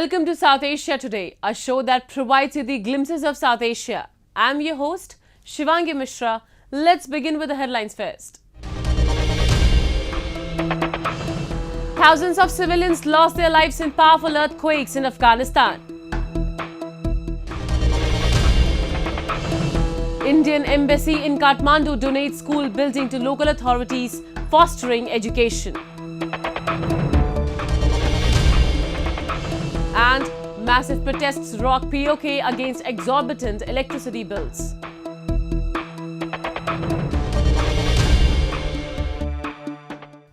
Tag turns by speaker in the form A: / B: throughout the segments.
A: Welcome to South Asia Today, a show that provides you the glimpses of South Asia. I'm your host, Shivangi Mishra. Let's begin with the headlines first. Thousands of civilians lost their lives in powerful earthquakes in Afghanistan. Indian Embassy in Kathmandu donates school building to local authorities, fostering education. And massive protests rock POK against exorbitant electricity bills.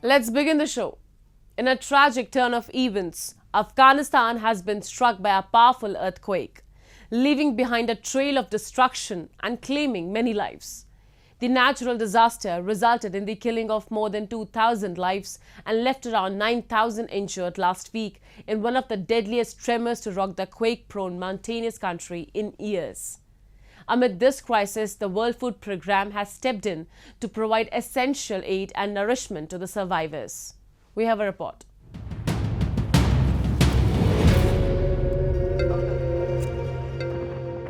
A: Let's begin the show. In a tragic turn of events, Afghanistan has been struck by a powerful earthquake, leaving behind a trail of destruction and claiming many lives. The natural disaster resulted in the killing of more than 2,000 lives and left around 9,000 injured last week in one of the deadliest tremors to rock the quake-prone mountainous country in years. Amid this crisis, the World Food Programme has stepped in to provide essential aid and nourishment to the survivors. We have a report.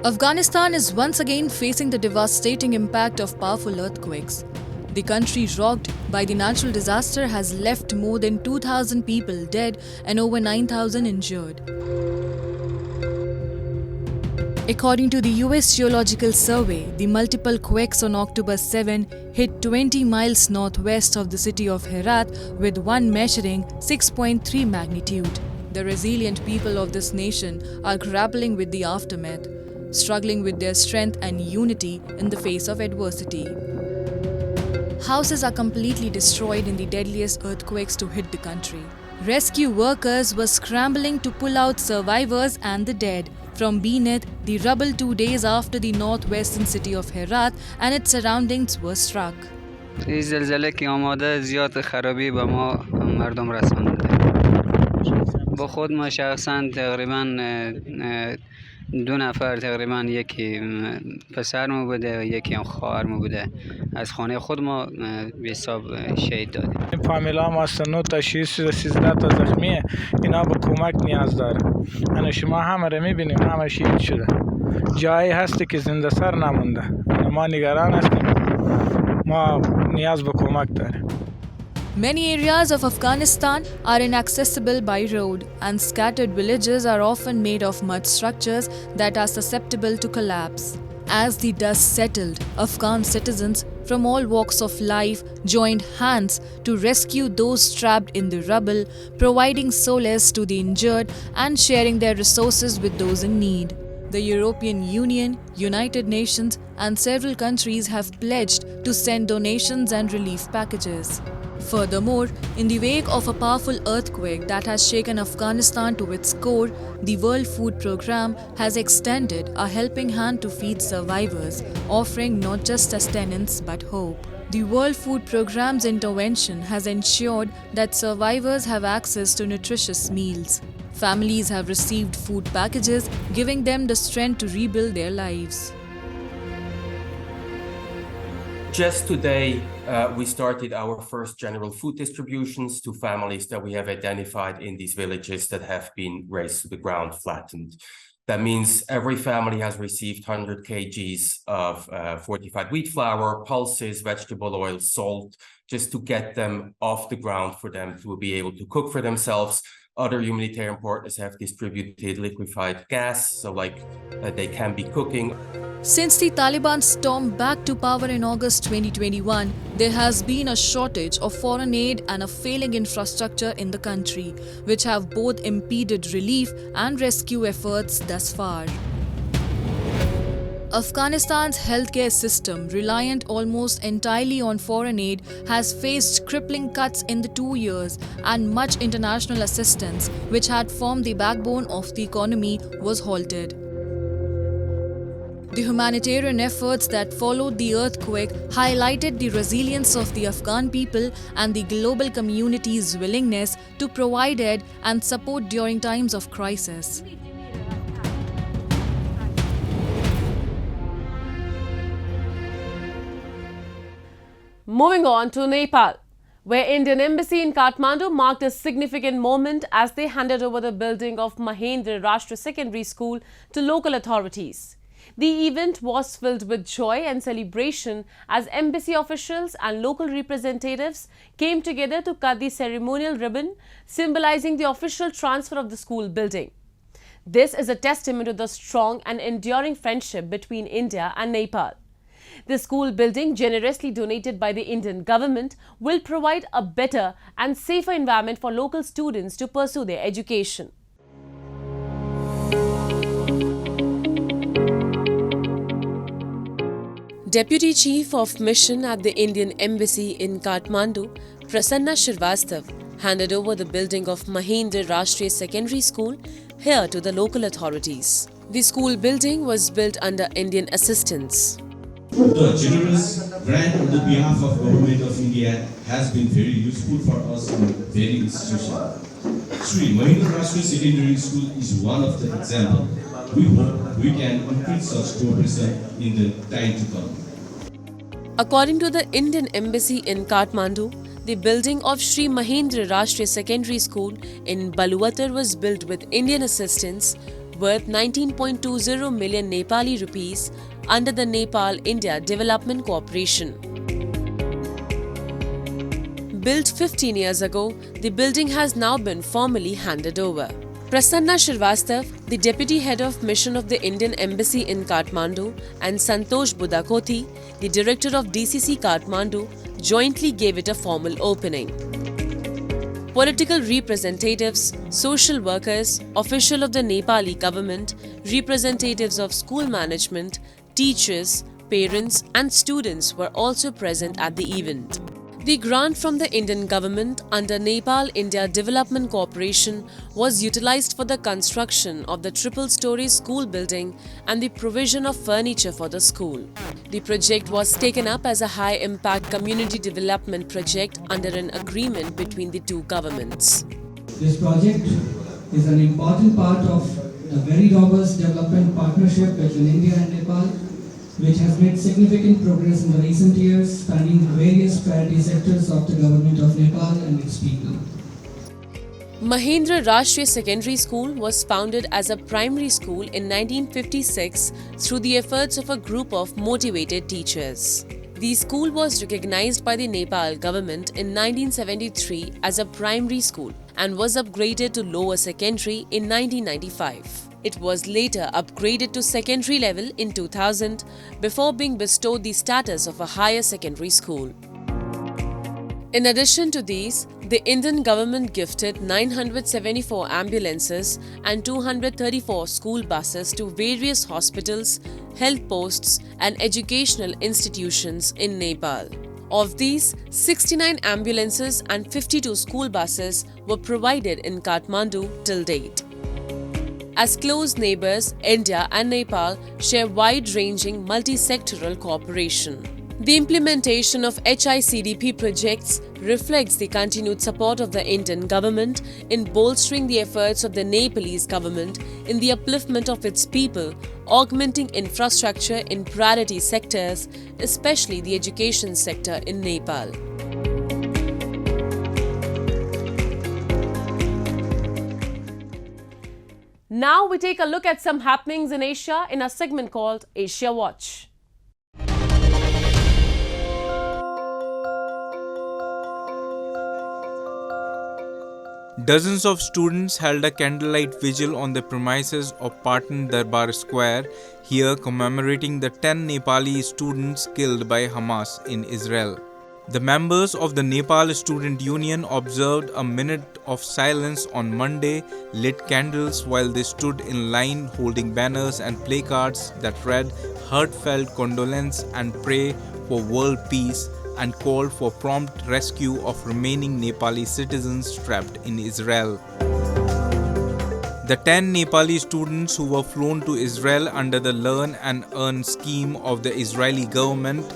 B: Afghanistan is once again facing the devastating impact of powerful earthquakes. The country rocked by the natural disaster has left more than 2,000 people dead and over 9,000 injured. According to the US Geological Survey, the multiple quakes on October 7 hit 20 miles northwest of the city of Herat, with one measuring 6.3 magnitude. The resilient people of this nation are grappling with the aftermath, struggling with their strength and unity in the face of adversity. Houses are completely destroyed in the deadliest earthquakes to hit the country. Rescue workers were scrambling to pull out survivors and the dead from beneath the rubble 2 days after the northwestern city of Herat and its surroundings were struck.
C: این زلزله که آماده زیاد خرابی به ما مردم رسانده. با خود ما شخصا تقریبا 2 نفر تقریبا یکی پسرمو بوده و یکی هم خواهرمو بوده از خانه خود ما به حساب شهید دادیم.
D: این فامیلا ما 9 تا 6 تا 13 تا زخمیه، اینا به کمک نیاز داره. انا شما همه رو میبینیم، همه شهید شده. جایی هستی که زنده سر نمونده. ما نگران هستیم، ما نیاز به کمک داریم.
B: Many areas of Afghanistan are inaccessible by road, and scattered villages are often made of mud structures that are susceptible to collapse. As the dust settled, Afghan citizens from all walks of life joined hands to rescue those trapped in the rubble, providing solace to the injured and sharing their resources with those in need. The European Union, United Nations, and several countries have pledged to send donations and relief packages. Furthermore, in the wake of a powerful earthquake that has shaken Afghanistan to its core, the World Food Programme has extended a helping hand to feed survivors, offering not just sustenance but hope. The World Food Programme's intervention has ensured that survivors have access to nutritious meals. Families have received food packages, giving them the strength to rebuild their lives.
E: Just today, we started our first general food distributions to families that we have identified in these villages that have been razed to the ground, flattened. That means every family has received 100 kgs of fortified wheat flour, pulses, vegetable oil, salt, just to get them off the ground for them to be able to cook for themselves. Other humanitarian partners have distributed liquefied gas, so they can be cooking.
B: Since the Taliban stormed back to power in August 2021, there has been a shortage of foreign aid and a failing infrastructure in the country, which have both impeded relief and rescue efforts thus far. Afghanistan's healthcare system, reliant almost entirely on foreign aid, has faced crippling cuts in the 2 years, and much international assistance, which had formed the backbone of the economy, was halted. The humanitarian efforts that followed the earthquake highlighted the resilience of the Afghan people and the global community's willingness to provide aid and support during times of crisis.
A: Moving on to Nepal, where Indian Embassy in Kathmandu marked a significant moment as they handed over the building of Mahendra Rashtra Secondary School to local authorities. The event was filled with joy and celebration as embassy officials and local representatives came together to cut the ceremonial ribbon, symbolizing the official transfer of the school building. This is a testament to the strong and enduring friendship between India and Nepal. The school building, generously donated by the Indian government, will provide a better and safer environment for local students to pursue their education. Deputy Chief of Mission at the Indian Embassy in Kathmandu, Prasanna Shrivastava, handed over the building of Mahendra Rashtriya Secondary School here to the local authorities. The school building was built under Indian assistance.
F: The generous grant on the behalf of Government of India has been very useful for us in very institutions. Sri Mahendra Rashtriya Secondary School is one of the examples. We hope we can increase such cooperation in the time to come.
A: According to the Indian Embassy in Kathmandu, the building of Sri Mahendra Rashtriya Secondary School in Baluwatar was built with Indian assistance worth 19.20 million Nepali rupees under the Nepal-India Development Cooperation. Built 15 years ago, the building has now been formally handed over. Prasanna Shrivastava, the Deputy Head of Mission of the Indian Embassy in Kathmandu, and Santosh Budakoti, the Director of DCC Kathmandu, jointly gave it a formal opening. Political representatives, social workers, officials of the Nepali government, representatives of school management, teachers, parents and students were also present at the event. The grant from the Indian government under Nepal-India Development Cooperation was utilized for the construction of the triple-story school building and the provision of furniture for the school. The project was taken up as a high-impact community development project under an agreement between the two governments.
G: This project is an important part of a very robust development partnership between India and Nepal, which has made significant progress in the recent years, spanning various priority sectors of the government of Nepal and its people.
A: Mahendra Rashtriya Secondary School was founded as a primary school in 1956 through the efforts of a group of motivated teachers. The school was recognized by the Nepal government in 1973 as a primary school and was upgraded to lower secondary in 1995. It was later upgraded to secondary level in 2000 before being bestowed the status of a higher secondary school. In addition to these, the Indian government gifted 974 ambulances and 234 school buses to various hospitals, health posts and educational institutions in Nepal. Of these, 69 ambulances and 52 school buses were provided in Kathmandu till date. As close neighbours, India and Nepal share wide-ranging multi-sectoral cooperation. The implementation of HICDP projects reflects the continued support of the Indian government in bolstering the efforts of the Nepalese government in the upliftment of its people, augmenting infrastructure in priority sectors, especially the education sector in Nepal. Now we take a look at some happenings in Asia in a segment called Asia Watch.
H: Dozens of students held a candlelight vigil on the premises of Patan Darbar Square, here commemorating the 10 Nepali students killed by Hamas in Israel. The members of the Nepal Student Union observed a minute of silence on Monday, lit candles while they stood in line holding banners and placards that read heartfelt condolence and pray for world peace, and called for prompt rescue of remaining Nepali citizens trapped in Israel. The 10 Nepali students who were flown to Israel under the Learn and Earn scheme of the Israeli government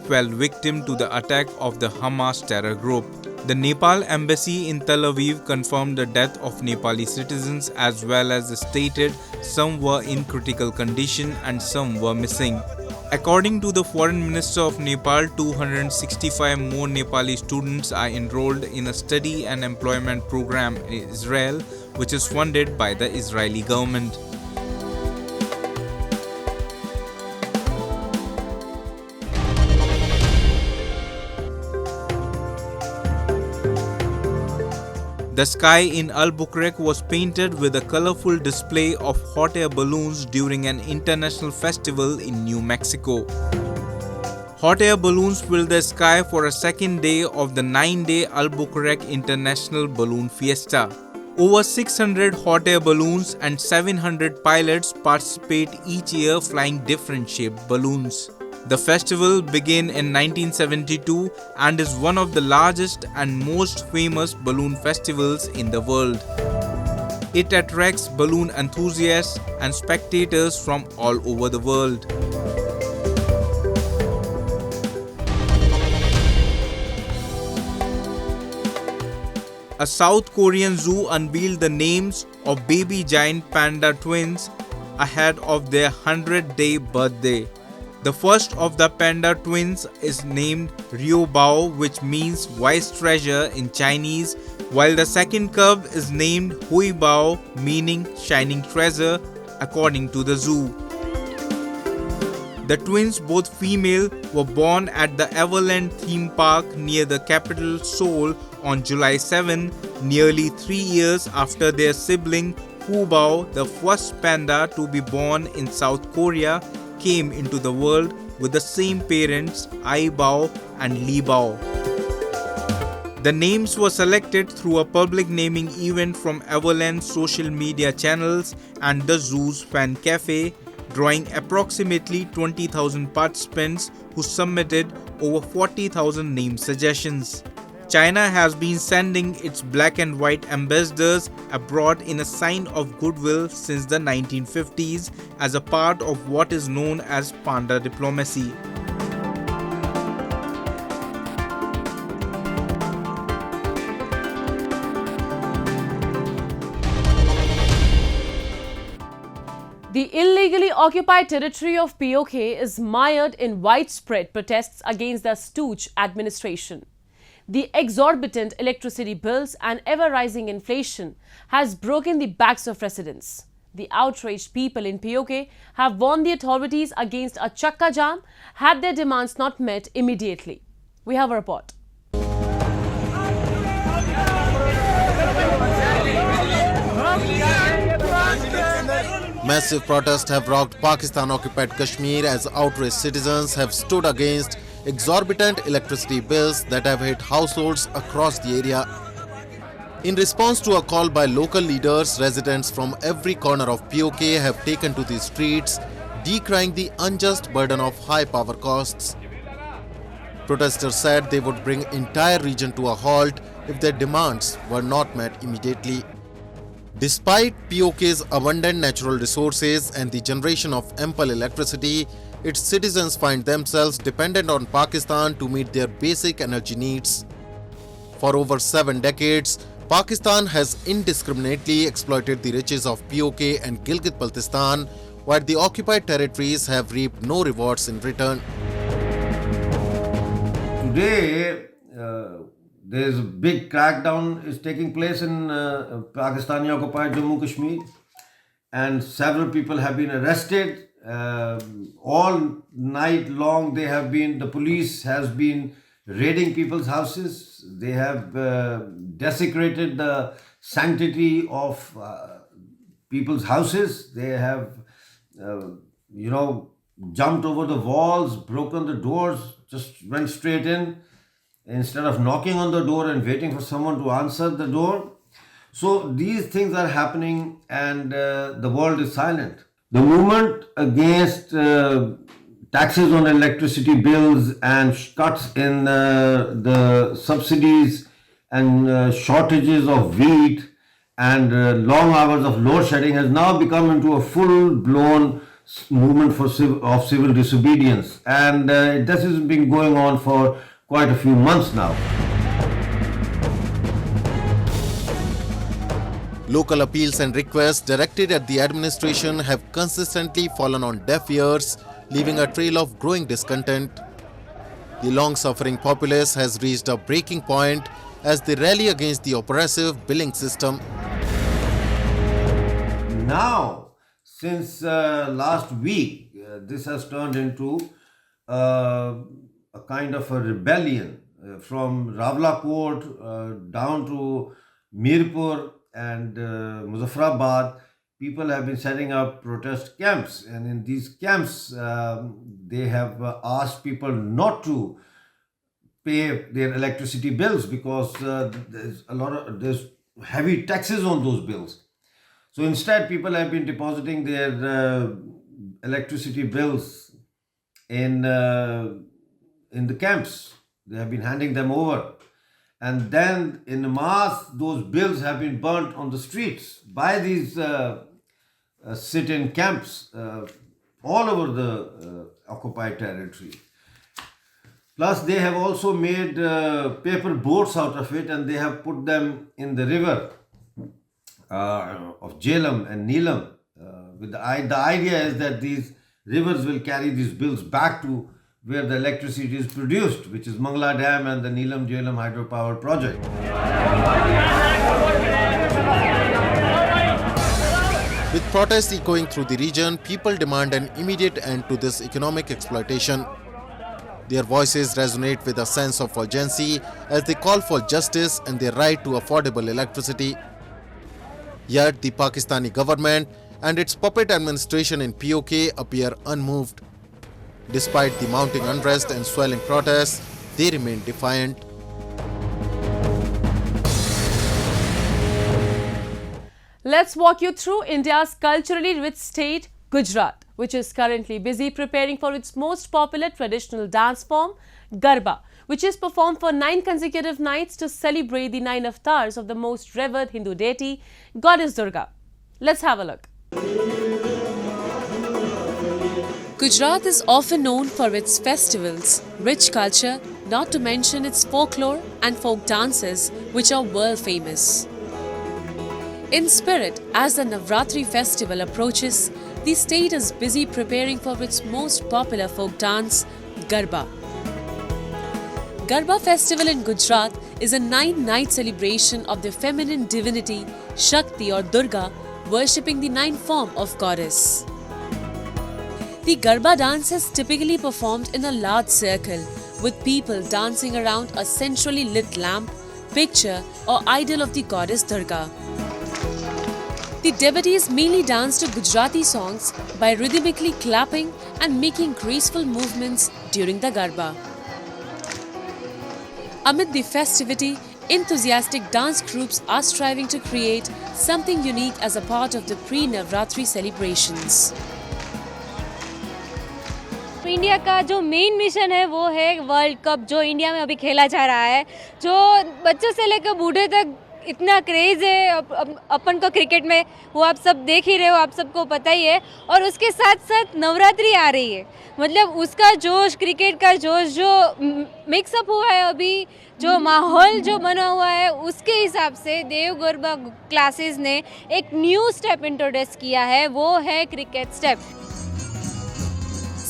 H: fell victim to the attack of the Hamas terror group. The Nepal embassy in Tel Aviv confirmed the death of Nepali citizens as well as stated some were in critical condition and some were missing. According to the Foreign Minister of Nepal, 265 more Nepali students are enrolled in a study and employment program in Israel, which is funded by the Israeli government. The sky in Albuquerque was painted with a colorful display of hot air balloons during an international festival in New Mexico. Hot air balloons filled the sky for a second day of the 9-day Albuquerque International Balloon Fiesta. Over 600 hot air balloons and 700 pilots participate each year flying different shaped balloons. The festival began in 1972 and is one of the largest and most famous balloon festivals in the world. It attracts balloon enthusiasts and spectators from all over the world. A South Korean zoo unveiled the names of baby giant panda twins ahead of their 100-day birthday. The first of the panda twins is named Ryo Bao, which means wise treasure in Chinese, while the second cub is named Hui Bao, meaning shining treasure, according to the zoo. The twins, both female, were born at the Everland theme park near the capital Seoul on July 7, nearly 3 years after their sibling Hu Bao, the first panda to be born in South Korea, came into the world with the same parents, Ai Bao and Li Bao. The names were selected through a public naming event from Everland's social media channels and the zoo's fan cafe, drawing approximately 20,000 participants who submitted over 40,000 name suggestions. China has been sending its black and white ambassadors abroad in a sign of goodwill since the 1950s as a part of what is known as panda diplomacy.
A: The illegally occupied territory of POK is mired in widespread protests against the stooge administration. The exorbitant electricity bills and ever-rising inflation has broken the backs of residents. The outraged people in POK have warned the authorities against a chakka jam had their demands not met immediately. We have a report.
I: Massive protests have rocked Pakistan-occupied Kashmir as outraged citizens have stood against exorbitant electricity bills that have hit households across the area. In response to a call by local leaders, residents from every corner of POK have taken to the streets, decrying the unjust burden of high power costs. Protesters said they would bring entire region to a halt if their demands were not met immediately. Despite POK's abundant natural resources and the generation of ample electricity, its citizens find themselves dependent on Pakistan to meet their basic energy needs. For over 7 decades, Pakistan has indiscriminately exploited the riches of POK and Gilgit-Baltistan, while the occupied territories have reaped no rewards in return.
J: Today, there is a big crackdown is taking place in Pakistani-occupied Jammu Kashmir, and several people have been arrested. All night long the police has been raiding people's houses. They have desecrated the sanctity of people's houses. They have jumped over the walls, broken the doors, just went straight in instead of knocking on the door and waiting for someone to answer the door. So these things are happening, and the world is silent. The movement against taxes on electricity bills and cuts in the subsidies and shortages of wheat and long hours of load shedding has now become into a full-blown movement of civil disobedience, and this has been going on for quite a few months now.
I: Local appeals and requests directed at the administration have consistently fallen on deaf ears, leaving a trail of growing discontent. The long-suffering populace has reached a breaking point as they rally against the oppressive billing system.
J: Now, since last week, this has turned into a kind of a rebellion from Rawalakot down to Mirpur and Muzaffarabad. People have been setting up protest camps, and in these camps, they have asked people not to pay their electricity bills because there's heavy taxes on those bills. So instead, people have been depositing their electricity bills in the camps. They have been handing them over, and then in mass, those bills have been burnt on the streets by these sit-in camps all over the occupied territory. Plus, they have also made paper boats out of it, and they have put them in the river of Jhelum and Neelam. The idea is that these rivers will carry these bills back to where the electricity is produced, which is Mangla Dam and the Neelam Jhelum hydropower project.
I: With protests echoing through the region, people demand an immediate end to this economic exploitation. Their voices resonate with a sense of urgency as they call for justice and their right to affordable electricity. Yet the Pakistani government and its puppet administration in POK appear unmoved. Despite the mounting unrest and swelling protests, they remain defiant.
A: Let's walk you through India's culturally rich state, Gujarat, which is currently busy preparing for its most popular traditional dance form, Garba, which is performed for 9 consecutive nights to celebrate the 9 avatars of the most revered Hindu deity, Goddess Durga. Let's have a look. Gujarat is often known for its festivals, rich culture, not to mention its folklore and folk dances, which are world famous. In spirit, as the Navratri festival approaches, the state is busy preparing for its most popular folk dance, Garba. Garba festival in Gujarat is a 9-night celebration of the feminine divinity Shakti or Durga, worshipping the 9th form of goddess. The Garba dance is typically performed in a large circle, with people dancing around a centrally lit lamp, picture or idol of the goddess Durga. The devotees mainly dance to Gujarati songs by rhythmically clapping and making graceful movements during the Garba. Amid the festivity, enthusiastic dance groups are striving to create something unique as a part of the pre-Navratri celebrations.
K: India का जो main mission है वो है world cup, जो India में अभी खेला जा रहा है, जो बच्चों से लेकर बूढ़े तक इतना क्रेज़ है अपन को क्रिकेट में, वो आप सब देख ही रहे हो, आप सबको पता ही है। और उसके साथ साथ नवरात्रि आ रही है, मतलब उसका जोश, क्रिकेट का जोश जो मिक्सअप हुआ है अभी, जो माहौल जो बना हुआ है, उसके हिसाब से देव गरबा क्लासेस ने एक न्यू स्टेप इंट्रोड्यूस किया है, वो है cricket step.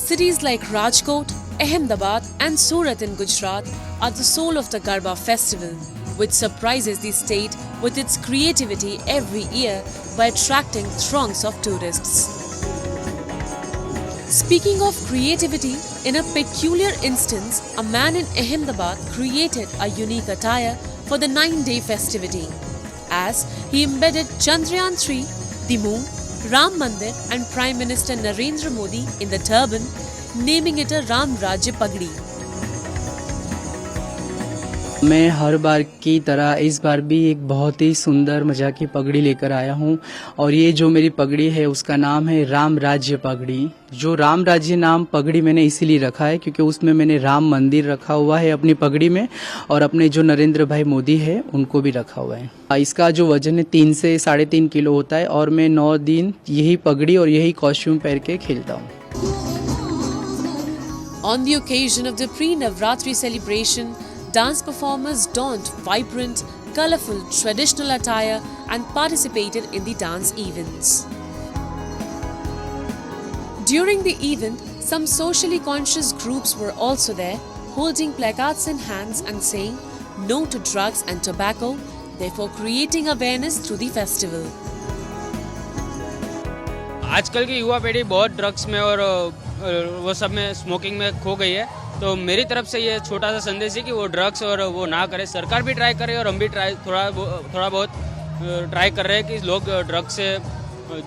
A: Cities like Rajkot, Ahmedabad and Surat in Gujarat are the soul of the Garba festival, which surprises the state with its creativity every year by attracting throngs of tourists. Speaking of creativity, in a peculiar instance, a man in Ahmedabad created a unique attire for the 9-day festivity, as he embedded Chandrayaan-3, the moon, Ram Mandir and Prime Minister Narendra Modi in the turban, naming it a Ram Rajya Pagdi.
L: मैं हर बार की तरह इस बार भी एक बहुत ही सुंदर मजा की पगड़ी लेकर आया हूं, और ये जो मेरी पगड़ी है उसका नाम है राम राज्य पगड़ी। जो राम राज्य नाम पगड़ी मैंने इसीलिए रखा है क्योंकि उसमें मैंने राम मंदिर रखा हुआ है अपनी पगड़ी में, और अपने जो नरेंद्र भाई मोदी है उनको भी रखा हुआ है। इसका जो वजन है 3 से 3.5 किलो होता है, और मैं 9 दिन यही पगड़ी और यही कॉस्ट्यूम पहन के खेलता हूँ।
A: On the occasion of the pre-Navratri celebration, dance performers donned vibrant, colourful traditional attire and participated in the dance events. During the event, Some socially conscious groups were also there, holding placards in hands and saying no to drugs and tobacco, therefore creating awareness through the festival.
M: आजकल की युवा पीढ़ी बहुत drugs में और वो सब में स्मोकिंग में खो गई है, तो मेरी तरफ से ये छोटा सा संदेश है कि वो ड्रग्स और वो ना करे। सरकार भी ट्राई करे और हम भी थोड़ा बहुत ट्राई कर रहे हैं कि लोग ड्रग्स से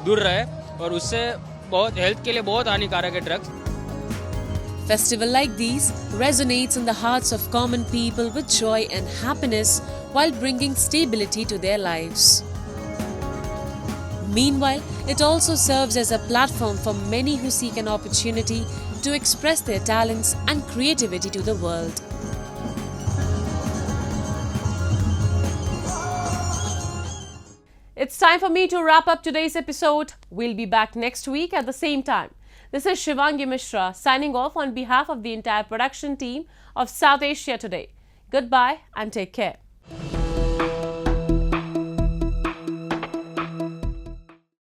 M: दूर रहे, और उससे बहुत हेल्थ के लिए बहुत हानिकारक है drugs.
A: Festival like these resonates in the hearts of common people with joy and happiness while bringing stability to their lives. Meanwhile, it also serves as a platform for many who seek an opportunity to express their talents and creativity to the world. It's time for me to wrap up today's episode. We'll be back next week at the same time. This is Shivangi Mishra signing off on behalf of the entire production team of South Asia Today. Goodbye and take care.